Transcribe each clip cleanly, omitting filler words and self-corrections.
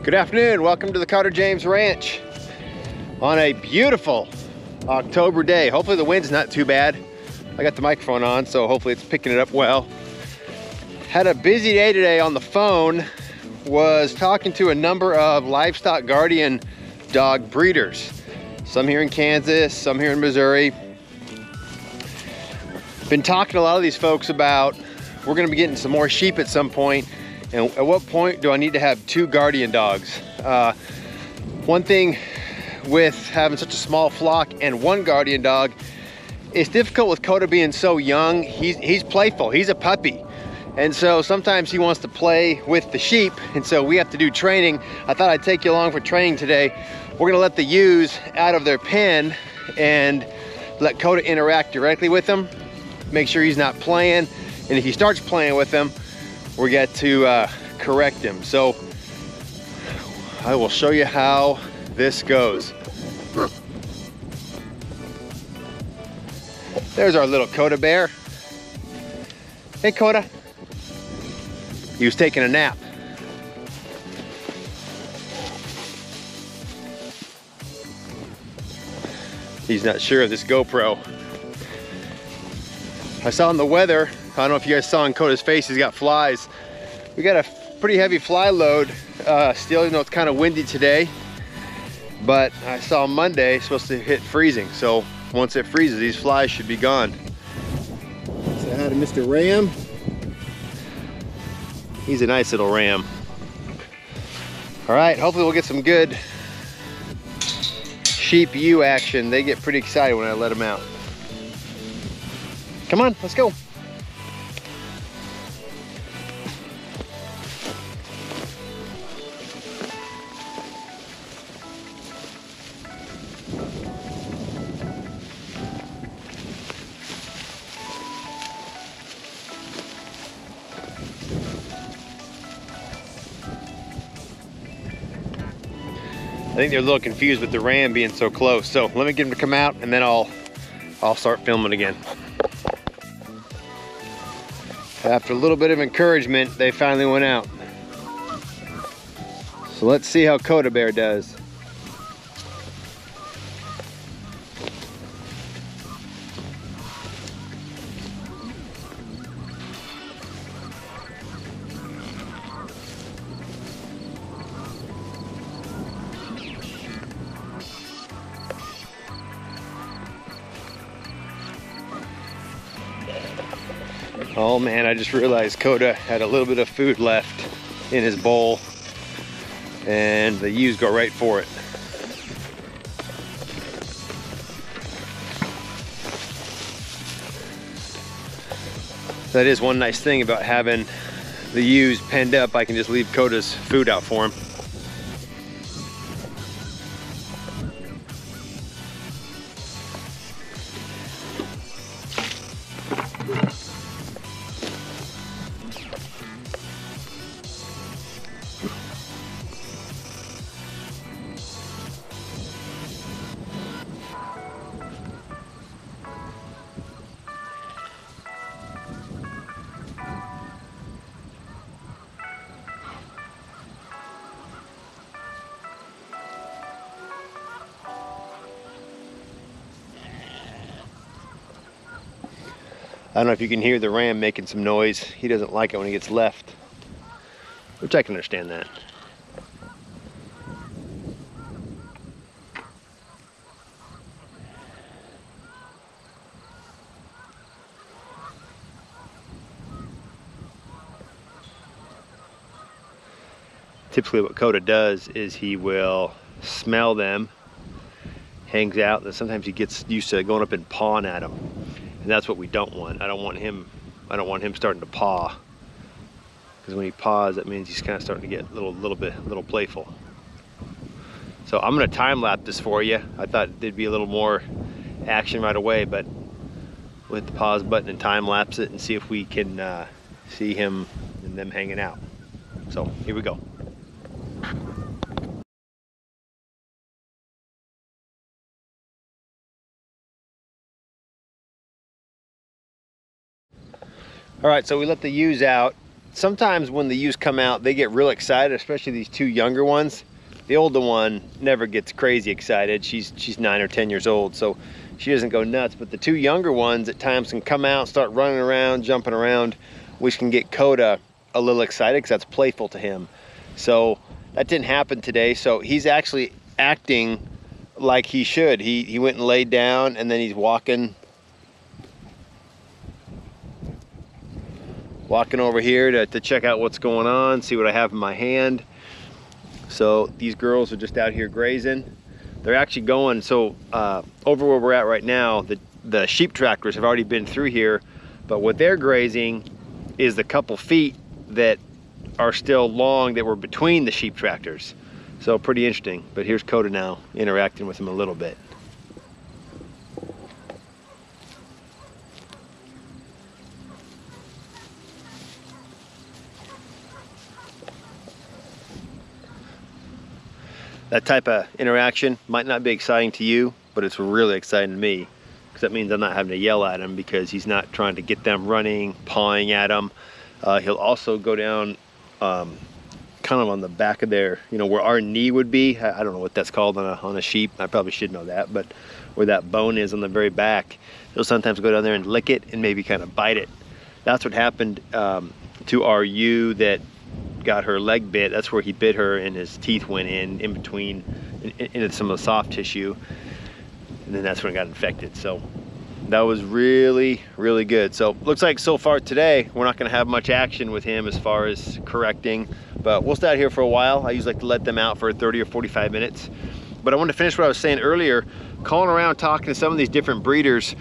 Good afternoon, welcome to the Carter James Ranch on a beautiful October day. Hopefully the wind's not too bad. I got the microphone on, so hopefully it's picking it up well. Had a busy day today on the phone. Was talking to a number of livestock guardian dog breeders. Some here in Kansas, some here in Missouri. Been talking to a lot of these folks about we're gonna be getting some more sheep at some point, and at what point do I need to have two guardian dogs? One thing with having such a small flock and one guardian dog, it's difficult with Koda being so young. He's playful, he's a puppy. And so sometimes he wants to play with the sheep, and so we have to do training. I thought I'd take you along for training today. We're gonna let the ewes out of their pen and let Koda interact directly with them, make sure he's not playing, and if he starts playing with them, we got to correct him. So I will show you how this goes. There's our little Koda bear. Hey Koda. He was taking a nap. He's not sure of this GoPro. I saw in the weather, I don't know if you guys saw on Koda's face, he's got flies. We got a pretty heavy fly load still, even though it's kind of windy today. But I saw Monday it's supposed to hit freezing. So once it freezes, these flies should be gone. Say hi to Mr. Ram. He's a nice little ram. All right, hopefully we'll get some good sheep ewe action. They get pretty excited when I let them out. Come on, let's go. I think they're a little confused with the ram being so close. So let me get them to come out and then I'll start filming again. After a little bit of encouragement, they finally went out. So let's see how Koda Bear does. Oh man, I just realized Koda had a little bit of food left in his bowl and the ewes go right for it. That is one nice thing about having the ewes penned up. I can just leave Koda's food out for him. I don't know if you can hear the ram making some noise. He doesn't like it when he gets left, which I can understand that. Typically what Koda does is he will smell them, hangs out, and sometimes he gets used to going up and pawing at them. And that's what we don't want. I don't want him starting to paw. Because when he paws, that means he's kind of starting to get a little playful. So I'm gonna time lapse this for you. I thought there'd be a little more action right away, but we'll hit the pause button and time lapse it and see if we can see him and them hanging out. So here we go. All right, so we let the ewes out sometimes when the ewes come out, they get real excited, especially these two younger ones. The older one never gets crazy excited. She's 9 or 10 years old, so she doesn't go nuts. But the two younger ones at times can come out, start running around, jumping around, which can get Koda a little excited because that's playful to him. So that didn't happen today. So he's actually acting like he should. He went and laid down, and then he's walking over here to check out what's going on, see what I have in my hand. So these girls are just out here grazing. They're actually going, so over where we're at right now, the sheep tractors have already been through here, but what they're grazing is the couple feet that are still long that were between the sheep tractors. So pretty interesting. But here's Koda now interacting with him a little bit. That type of interaction might not be exciting to you, but it's really exciting to me, because that means I'm not having to yell at him because he's not trying to get them running, pawing at them. He'll also go down kind of on the back of their, you know, where our knee would be. I don't know what that's called on a sheep. I probably should know that, but where that bone is on the very back, he'll sometimes go down there and lick it and maybe kind of bite it. That's what happened to our ewe that got her leg bit. That's where he bit her and his teeth went in between, into some of the soft tissue, and then that's when it got infected. So that was really, really good. So looks like so far today we're not going to have much action with him as far as correcting, but we'll stay out here for a while. I usually like to let them out for 30 or 45 minutes. But I want to finish what I was saying earlier, calling around, talking to some of these different breeders.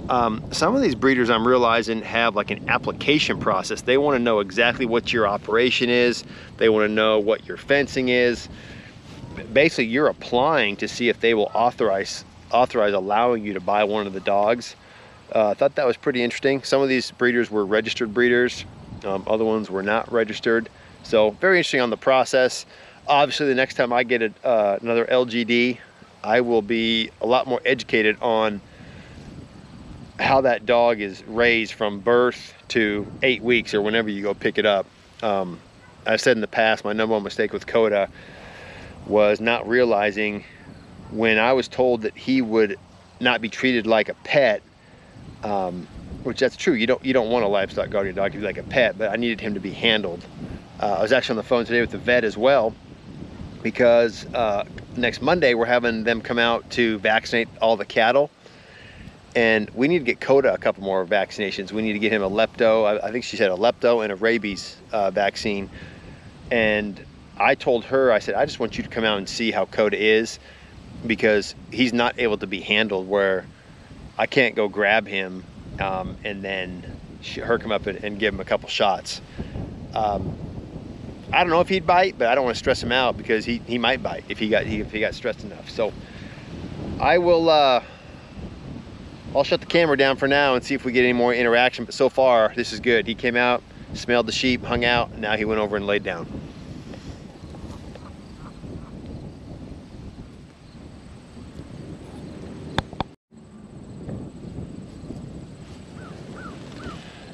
Some of these breeders, I'm realizing, have like an application process. They want to know exactly what your operation is. They want to know what your fencing is. Basically, you're applying to see if they will authorize allowing you to buy one of the dogs. I thought that was pretty interesting. Some of these breeders were registered breeders. Other ones were not registered. So very interesting on the process. Obviously, the next time I get another LGD, I will be a lot more educated on how that dog is raised from birth to 8 weeks or whenever you go pick it up. I've said in the past, my number one mistake with Koda was not realizing, when I was told that he would not be treated like a pet, which that's true. You don't want a livestock guardian dog to be like a pet, but I needed him to be handled. I was actually on the phone today with the vet as well, because next Monday we're having them come out to vaccinate all the cattle. And we need to get Koda a couple more vaccinations. We need to get him a lepto, I think she said a lepto and a rabies vaccine. And I told her, I said, I just want you to come out and see how Koda is, because he's not able to be handled, where I can't go grab him and then her come up and give him a couple shots. I don't know if he'd bite, but I don't want to stress him out, because he might bite if he got stressed enough. So I will I'll shut the camera down for now and see if we get any more interaction, but so far this is good. He came out, smelled the sheep, hung out, and now he went over and laid down.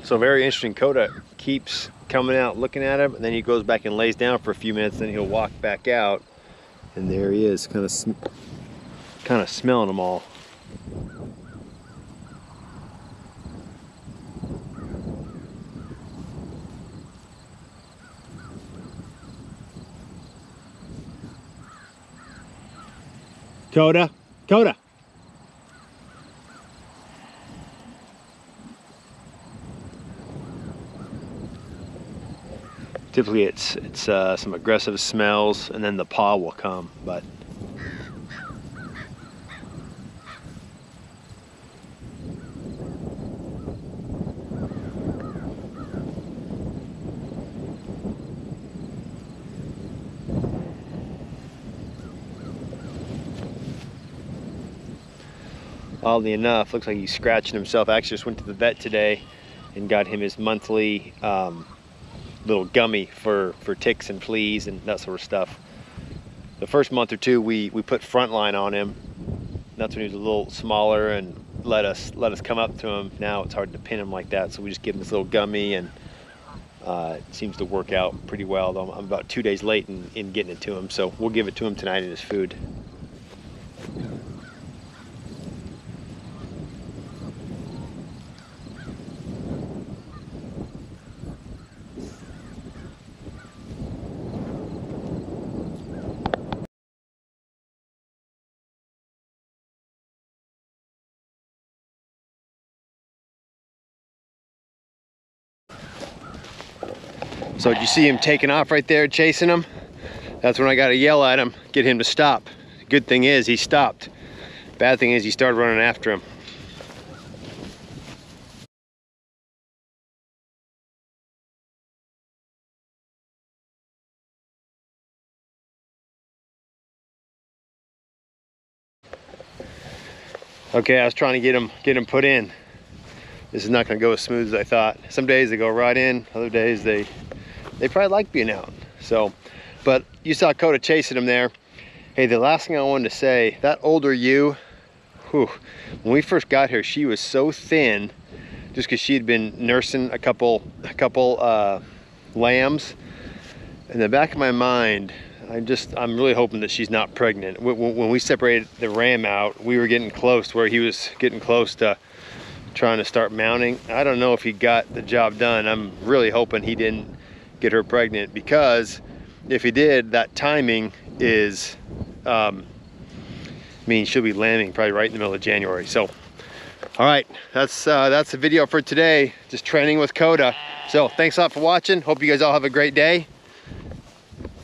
So very interesting. Koda keeps coming out, looking at him, and then he goes back and lays down for a few minutes, then he'll walk back out, and there he is, kind of smelling them all. Koda, Koda. Typically it's some aggressive smells, and then the paw will come, but oddly enough, looks like he's scratching himself. I actually just went to the vet today and got him his monthly little gummy for ticks and fleas and that sort of stuff. The first month or two we put Frontline on him. That's when he was a little smaller and let us come up to him. Now it's hard to pin him like that, so we just give him this little gummy, and It seems to work out pretty well, though I'm about 2 days late in getting it to him, so we'll give it to him tonight in his food. So did you see him taking off right there, chasing him? That's when I got to yell at him, get him to stop. Good thing is he stopped. Bad thing is he started running after him. Okay, I was trying to get him put in. This is not going to go as smooth as I thought. Some days they go right in, other days they probably like being out. So, but you saw Koda chasing him there. Hey, the last thing I wanted to say, that older ewe, whew, when we first got here, she was so thin, just because she had been nursing a couple lambs. In the back of my mind, I'm really hoping that she's not pregnant. When we separated the ram out, we were getting close to where he was getting close to trying to start mounting. I don't know if he got the job done. I'm really hoping he didn't get her pregnant, because if he did, that timing is, I mean, she'll be lambing probably right in the middle of January. So, all right, that's the video for today. Just training with Koda. So thanks a lot for watching. Hope you guys all have a great day.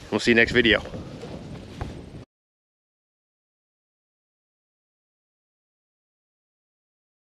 We'll see you next video.